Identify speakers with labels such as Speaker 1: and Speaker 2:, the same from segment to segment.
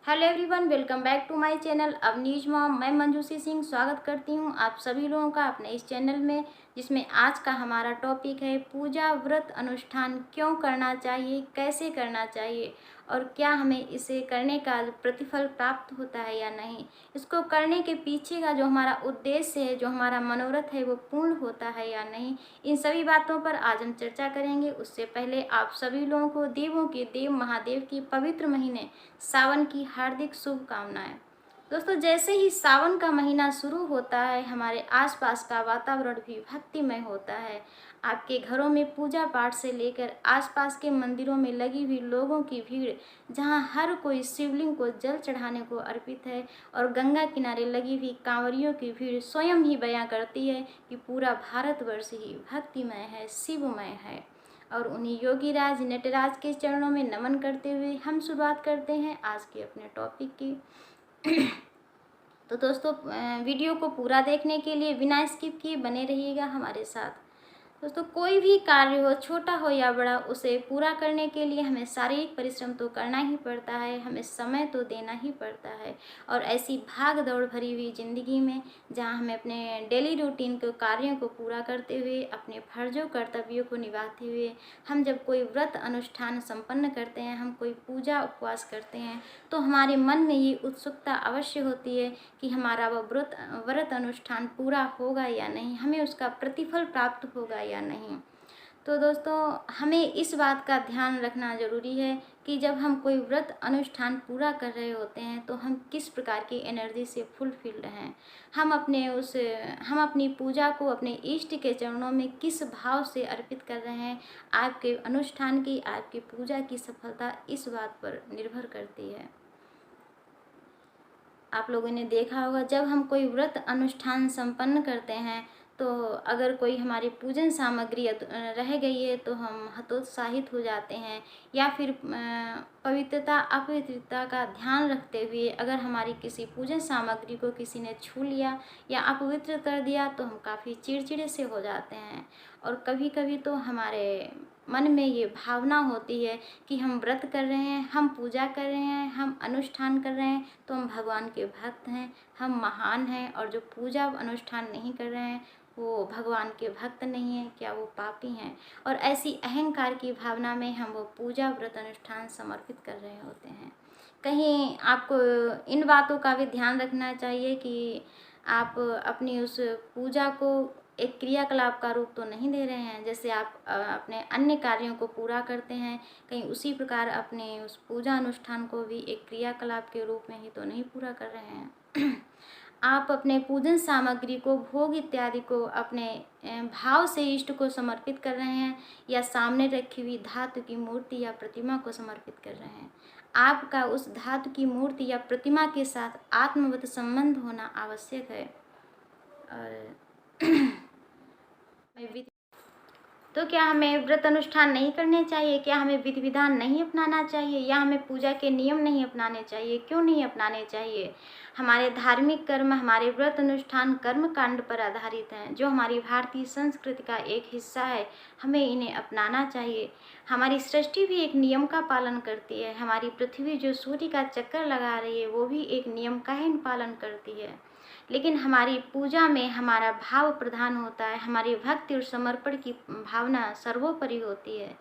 Speaker 1: Hello everyone, welcome back to my channel Avanish mom. मैं मंजूसी सिंह स्वागत करती हूं आप सभी लोगों का अपने इस चैनल में, जिसमें आज का हमारा टॉपिक है पूजा व्रत अनुष्ठान क्यों करना चाहिए, कैसे करना चाहिए और क्या हमें इसे करने का प्रतिफल प्राप्त होता है या नहीं। इसको करने के पीछे का जो हमारा उद्देश्य है, जो हमारा मनोरथ है, वो पूर्ण होता है या नहीं। इन सभी बातों पर आज हम चर्चा करेंगे। उससे पहले आप सभी लोगों को देवों के देव महादेव की पवित्र महीने सावन की हार्दिक शुभकामनाएं। दोस्तों, जैसे ही सावन का महीना शुरू होता है, हमारे आसपास का वातावरण भी भक्तिमय होता है। आपके घरों में पूजा पाठ से लेकर आसपास के मंदिरों में लगी हुई लोगों की भीड़, जहां हर कोई शिवलिंग को जल चढ़ाने को अर्पित है, और गंगा किनारे लगी हुई कांवरियों की भीड़ स्वयं ही बयां करती है कि पूरा भारतवर्ष ही भक्तिमय है, शिवमय है। और उन्हीं योगीराज नटराज के चरणों में नमन करते हुए हम शुरुआत करते हैं आज के अपने टॉपिक की। तो दोस्तों, वीडियो को पूरा देखने के लिए बिना स्किप किए बने रहिएगा हमारे साथ। दोस्तों, कोई भी कार्य हो, छोटा हो या बड़ा, उसे पूरा करने के लिए हमें शारीरिक परिश्रम तो करना ही पड़ता है, हमें समय तो देना ही पड़ता है। और ऐसी भाग दौड़ भरी हुई ज़िंदगी में, जहां हमें अपने डेली रूटीन के कार्यों को पूरा करते हुए, अपने फर्जों कर्तव्यों को निभाते हुए, हम जब कोई व्रत अनुष्ठान संपन्न करते हैं, हम कोई पूजा उपवास करते हैं, तो हमारे मन में ये उत्सुकता अवश्य होती है कि हमारा वह व्रत अनुष्ठान पूरा होगा या नहीं, हमें उसका प्रतिफल प्राप्त होगा या नहीं। तो दोस्तों, हमें इस बात का ध्यान रखना ज़रूरी है कि जब हम कोई व्रत अनुष्ठान पूरा कर रहे होते हैं, तो हम किस प्रकार की एनर्जी से फुलफिल्ड हैं। हम अपनी पूजा को अपने इष्ट के चरणों में किस भाव से अर्पित कर रहे हैं। आपके अनुष्ठान की, आपकी पूजा की सफलता इस बात पर निर्भर करती है। आप लोगों ने देखा होगा, जब हम कोई व्रत अनुष्ठान संपन्न करते हैं, तो अगर कोई हमारी पूजन सामग्री रह गई है, तो हम हतोत्साहित हो जाते हैं। या फिर पवित्रता अपवित्रता का ध्यान रखते हुए अगर हमारी किसी पूजन सामग्री को किसी ने छू लिया या अपवित्र कर दिया, तो हम काफ़ी चिड़चिड़े से हो जाते हैं। और कभी कभी तो हमारे मन में ये भावना होती है कि हम व्रत कर रहे हैं, हम पूजा कर रहे हैं, हम अनुष्ठान कर रहे हैं, तो हम भगवान के भक्त हैं, हम महान हैं। और जो पूजा अनुष्ठान नहीं कर रहे हैं, वो भगवान के भक्त नहीं हैं, क्या वो पापी हैं। और ऐसी अहंकार की भावना में हम वो पूजा व्रत अनुष्ठान समर्पित कर रहे होते हैं। कहीं आपको इन बातों का भी ध्यान रखना चाहिए कि आप अपनी उस पूजा को एक क्रियाकलाप का रूप तो नहीं दे रहे हैं। जैसे आप अपने अन्य कार्यों को पूरा करते हैं, कहीं उसी प्रकार अपने उस पूजा अनुष्ठान को भी एक क्रियाकलाप के रूप में ही तो नहीं पूरा कर रहे हैं। आप अपने पूजन सामग्री को, भोग इत्यादि को अपने भाव से इष्ट को समर्पित कर रहे हैं, या सामने रखी हुई धातु की मूर्ति या प्रतिमा को समर्पित कर रहे हैं। आपका उस धातु की मूर्ति या प्रतिमा के साथ आत्मवत संबंध होना आवश्यक है। और तो क्या हमें व्रत अनुष्ठान नहीं करने चाहिए? क्या हमें विधि विधान नहीं अपनाना चाहिए, या हमें पूजा के नियम नहीं अपनाने चाहिए? क्यों नहीं अपनाने चाहिए? हमारे धार्मिक कर्म, हमारे व्रत अनुष्ठान कर्म कांड पर आधारित हैं, जो हमारी भारतीय संस्कृति का एक हिस्सा है। हमें इन्हें अपनाना चाहिए। हमारी सृष्टि भी एक नियम का पालन करती है। हमारी पृथ्वी जो सूर्य का चक्कर लगा रही है, वो भी एक नियम का ही पालन करती है। लेकिन हमारी पूजा में हमारा भाव प्रधान होता है, हमारी भक्ति और समर्पण की भावना सर्वोपरि होती है।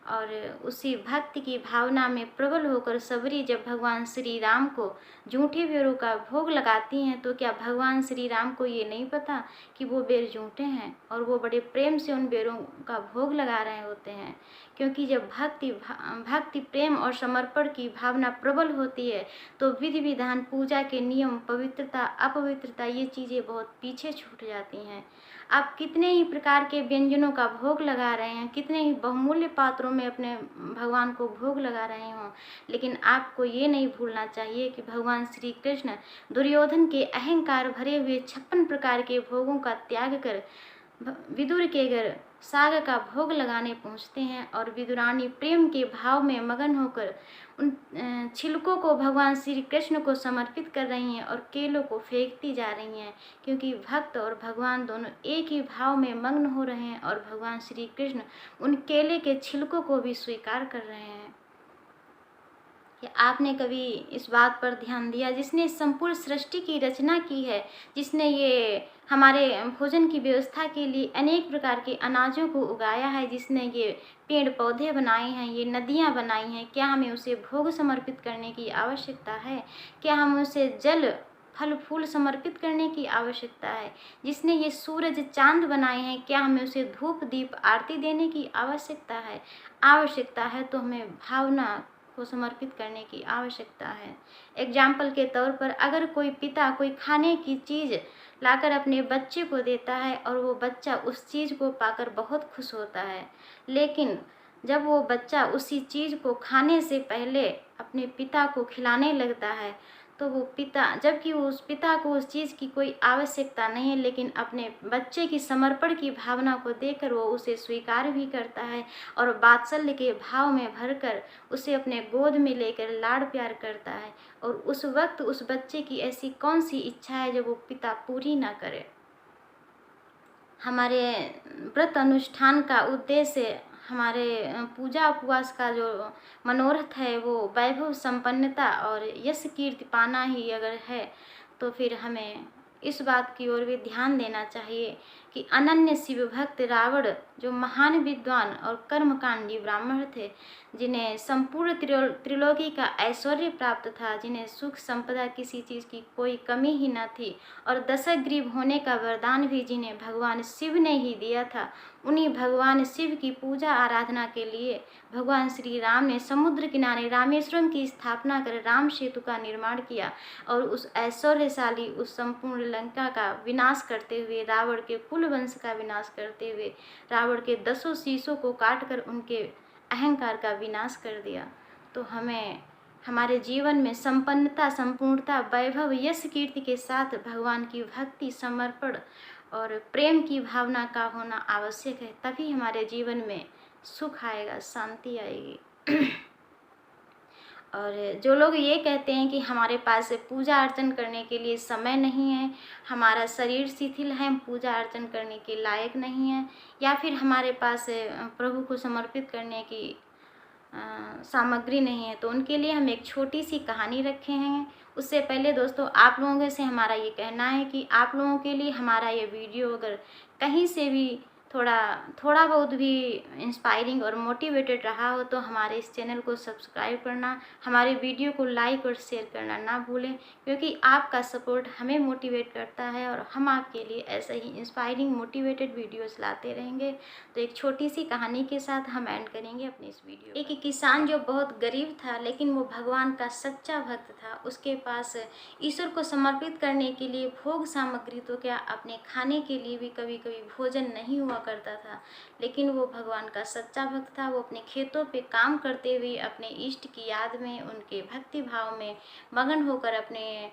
Speaker 1: और उसी भक्ति की भावना में प्रबल होकर सबरी जब भगवान श्री राम को जूठे बेरों का भोग लगाती हैं, तो क्या भगवान श्री राम को ये नहीं पता कि वो बेर जूठे हैं, और वो बड़े प्रेम से उन बेरों का भोग लगा रहे होते हैं। क्योंकि जब भक्ति प्रेम और समर्पण की भावना प्रबल होती है, तो विधि विधान, पूजा के नियम, पवित्रता अपवित्रता, ये चीज़ें बहुत पीछे छूट जाती हैं। आप कितने ही प्रकार के व्यंजनों का भोग लगा रहे हैं, कितने ही बहुमूल्य पात्रों में अपने भगवान को भोग लगा रहे हों, लेकिन आपको ये नहीं भूलना चाहिए कि भगवान श्री कृष्ण दुर्योधन के अहंकार भरे हुए 56 प्रकार के भोगों का त्याग कर विदुर के घर साग का भोग लगाने पहुँचते हैं, और विदुरानी प्रेम के भाव में मगन होकर उन छिलकों को भगवान श्री कृष्ण को समर्पित कर रही हैं और केलों को फेंकती जा रही हैं। क्योंकि भक्त और भगवान दोनों एक ही भाव में मग्न हो रहे हैं, और भगवान श्री कृष्ण उन केले के छिलकों को भी स्वीकार कर रहे हैं। कि आपने कभी इस बात पर ध्यान दिया, जिसने संपूर्ण सृष्टि की रचना की है, जिसने ये हमारे भोजन की व्यवस्था के लिए अनेक प्रकार के अनाजों को उगाया है, जिसने ये पेड़ पौधे बनाए हैं, ये नदियाँ बनाई हैं, क्या हमें उसे भोग समर्पित करने की आवश्यकता है? क्या हम उसे जल फल फूल समर्पित करने की आवश्यकता है? जिसने ये सूरज चांद बनाए हैं, क्या हमें उसे धूप दीप आरती देने की आवश्यकता है? आवश्यकता है तो हमें भावना को समर्पित करने की आवश्यकता है। एग्जाम्पल के तौर पर अगर कोई पिता कोई खाने की चीज़ लाकर अपने बच्चे को देता है और वो बच्चा उस चीज़ को पाकर बहुत खुश होता है, लेकिन जब वो बच्चा उसी चीज़ को खाने से पहले अपने पिता को खिलाने लगता है, तो वो पिता, जबकि उस पिता को उस चीज़ की कोई आवश्यकता नहीं है, लेकिन अपने बच्चे की समर्पण की भावना को देखकर वो उसे स्वीकार भी करता है और वात्सल्य के भाव में भरकर उसे अपने गोद में लेकर लाड़ प्यार करता है। और उस वक्त उस बच्चे की ऐसी कौन सी इच्छा है जो वो पिता पूरी ना करे? हमारे व्रत अनुष्ठान का उद्देश्य, हमारे पूजा उपवास का जो मनोरथ है, वो वैभव संपन्नता और यश कीर्ति पाना ही अगर है, तो फिर हमें इस बात की ओर भी ध्यान देना चाहिए कि अनन्य शिव भक्त रावण, जो महान विद्वान और कर्मकांडी ब्राह्मण थे, जिन्हें संपूर्ण त्रिलोकी का ऐश्वर्य प्राप्त था, जिन्हें सुख संपदा किसी चीज़ की कोई कमी ही न थी, और दशग्रीव होने का वरदान भी जिन्हें भगवान शिव ने ही दिया था, उन्हीं भगवान शिव की पूजा आराधना के लिए भगवान श्री राम ने समुद्र किनारे रामेश्वरम की स्थापना कर राम सेतु का निर्माण किया और उस ऐश्वर्यशाली, उस संपूर्ण लंका का विनाश करते हुए, रावण के कुल वंश का विनाश करते हुए, रावण के 10 शीशों को काटकर उनके अहंकार का विनाश कर दिया। तो हमें हमारे जीवन में संपन्नता, संपूर्णता, वैभव, यश कीर्ति के साथ भगवान की भक्ति, समर्पण और प्रेम की भावना का होना आवश्यक है, तभी हमारे जीवन में सुख आएगा, शांति आएगी। और जो लोग ये कहते हैं कि हमारे पास पूजा अर्चन करने के लिए समय नहीं है, हमारा शरीर शिथिल है, हम पूजा अर्चन करने के लायक नहीं है, या फिर हमारे पास प्रभु को समर्पित करने की सामग्री नहीं है, तो उनके लिए हम एक छोटी सी कहानी रखे हैं। उससे पहले दोस्तों, आप लोगों से हमारा ये कहना है कि आप लोगों के लिए हमारा ये वीडियो अगर कहीं से भी थोड़ा बहुत भी इंस्पायरिंग और मोटिवेटेड रहा हो, तो हमारे इस चैनल को सब्सक्राइब करना, हमारे वीडियो को लाइक और शेयर करना ना भूलें, क्योंकि आपका सपोर्ट हमें मोटिवेट करता है और हम आपके लिए ऐसे ही इंस्पायरिंग मोटिवेटेड वीडियोस लाते रहेंगे। तो एक छोटी सी कहानी के साथ हम एंड करेंगे अपने इस वीडियो। एक किसान जो बहुत गरीब था, लेकिन वो भगवान का सच्चा भक्त था। उसके पास ईश्वर को समर्पित करने के लिए भोग सामग्री तो क्या, अपने खाने के लिए भी कभी कभी भोजन नहीं हुआ करता था, लेकिन वो भगवान का सच्चा भक्त था। वो अपने खेतों पे काम करते हुए अपने इष्ट की याद में, उनके भक्ति भाव में मगन होकर अपने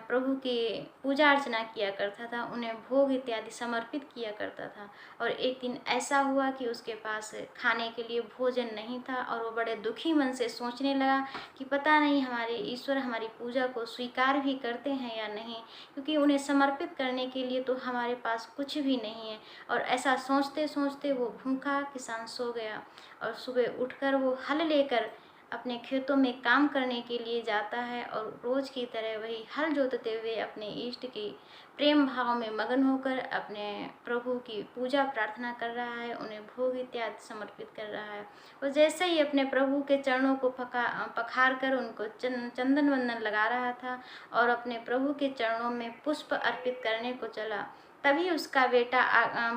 Speaker 1: प्रभु की पूजा अर्चना किया करता था, उन्हें भोग इत्यादि समर्पित किया करता था। और एक दिन ऐसा हुआ कि उसके पास खाने के लिए भोजन नहीं था और वो बड़े दुखी मन से सोचने लगा कि पता नहीं हमारे ईश्वर हमारी पूजा को स्वीकार भी करते हैं या नहीं, क्योंकि उन्हें समर्पित करने के लिए तो हमारे पास कुछ भी नहीं है। और ऐसा सोचते सोचते वो भूखा किसान सो गया और सुबह उठकर वो हल लेकर अपने खेतों में काम करने के लिए जाता है और रोज की तरह वही हल जोतते हुए अपने इष्ट की प्रेम भाव में मगन होकर अपने प्रभु की पूजा प्रार्थना कर रहा है, उन्हें भोग इत्यादि समर्पित कर रहा है। वो जैसे ही अपने प्रभु के चरणों को पखार कर उनको चंदन वंदन लगा रहा था और अपने प्रभु के चरणों में पुष्प अर्पित करने को चला, तभी उसका बेटा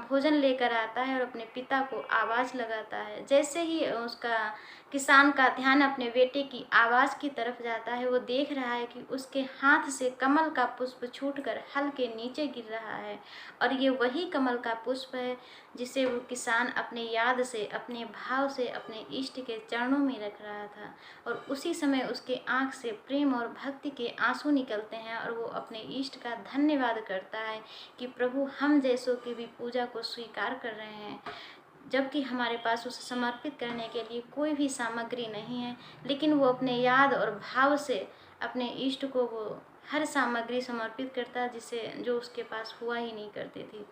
Speaker 1: भोजन लेकर आता है और अपने पिता को आवाज़ लगाता है। जैसे ही उसका किसान का ध्यान अपने बेटे की आवाज़ की तरफ जाता है, वो देख रहा है कि उसके हाथ से कमल का पुष्प छूटकर हल के नीचे गिर रहा है, और ये वही कमल का पुष्प है जिसे वो किसान अपने याद से, अपने भाव से अपने इष्ट के चरणों में रख रहा था। और उसी समय उसके आँख से प्रेम और भक्ति के आंसू निकलते हैं और वो अपने इष्ट का धन्यवाद करता है कि प्रभु हम जैसों की भी पूजा को स्वीकार कर रहे हैं, जबकि हमारे पास उसे समर्पित करने के लिए कोई भी सामग्री नहीं है, लेकिन वो अपने याद और भाव से अपने इष्ट को वो हर सामग्री समर्पित करता जिसे जो उसके पास हुआ ही नहीं करती थी।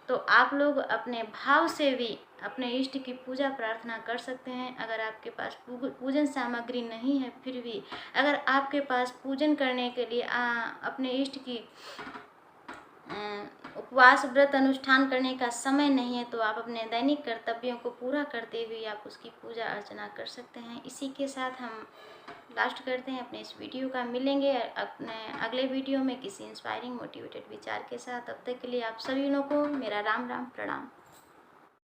Speaker 1: तो आप लोग अपने भाव से भी अपने इष्ट की पूजा प्रार्थना कर सकते हैं। अगर आपके पास पूजन सामग्री नहीं है, फिर भी अगर आपके पास पूजन करने के लिए अपने इष्ट की उपवास व्रत अनुष्ठान करने का समय नहीं है, तो आप अपने दैनिक कर्तव्यों को पूरा करते हुए आप उसकी पूजा अर्चना कर सकते हैं। इसी के साथ हम लास्ट करते हैं अपने इस वीडियो का। मिलेंगे अपने अगले वीडियो में किसी इंस्पायरिंग मोटिवेटेड विचार के साथ। तब तक के लिए आप सभी लोगों को मेरा राम राम प्रणाम।